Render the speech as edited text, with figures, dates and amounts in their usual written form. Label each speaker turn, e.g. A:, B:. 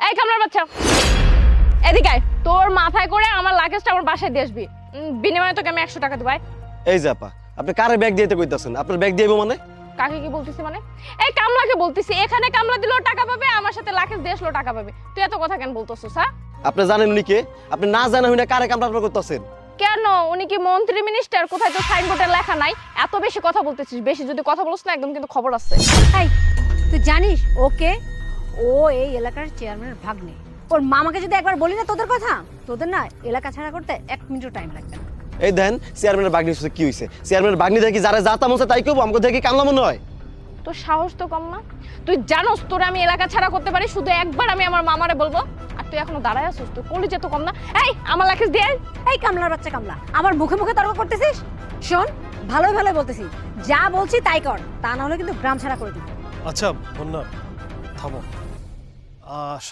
A: এই কামলার বাচ্চা, এদিকে আয়। তোর মাথায় করে আমার লাগেজটা আমার বাসায় দিয়ে আসবি। বিনিময়ে তোকে আমি 100 টাকা দেব।
B: এই যে আপা, আপনি কারে ব্যাগ দিতে কইতাছেন? আপনার ব্যাগ দিয়েবো মানে?
A: কাকে কি বলতিছি মানে? এই কামলাকে বলতিছি। এখানে কামলা দিলেও টাকা পাবে, আমার সাথে লাগেজ দিয়ে আসলেও টাকা পাবে। তুই এত কথা কেন বলতেছিস? হ্যাঁ,
B: আপনি জানেন উনি কে? আপনি না জানেন উনি কারে কামলা করতেছেন?
A: কেন? উনি কি মন্ত্রী মিনিস্টার? কোথায় তো সাইনবোর্ডে লেখা নাই? এত বেশি কথা বলতেছিস। বেশি যদি কথা বলিস না একদম কিন্তু খবর আছে।
C: এই তুই জানিস ওকে? ও এই এলাকার চেয়ারম্যানের ভাগ্নে। ওর মামাকে যদি একবার বলি না তোদের কথা, তোদের না এলাকা ছাড়া করতে 1 মিনিটও টাইম লাগবে না।
B: এই দেন চেয়ারম্যানের বাগনি কি হইছে? চেয়ারম্যানের বাগনি দেখি যারা যাতা মনে তাই কইবো, আমাকে দেখি কামলা মনে হয়?
A: তোর সাহস তো কম না? তুই জানোস তোর আমি এলাকা ছাড়া করতে পারি শুধু একবার আমি আমার মামারে বলবো, আর তুই এখনো দাঁড়ায় আছিস? তুই কলিজা তো কম না? এই আমার লাগেজ দিয়ে আয়।
C: এই কামলার বাচ্চা কামলা, আমার মুখে মুখে তর্ক করতেছিস? শোন, ভালোই ভালোই বলতেছি, যা বলছি তাই কর, তা না হলে কিন্তু গ্রাম ছাড়া করে দিবি।
D: আচ্ছা বন্যা, থামো।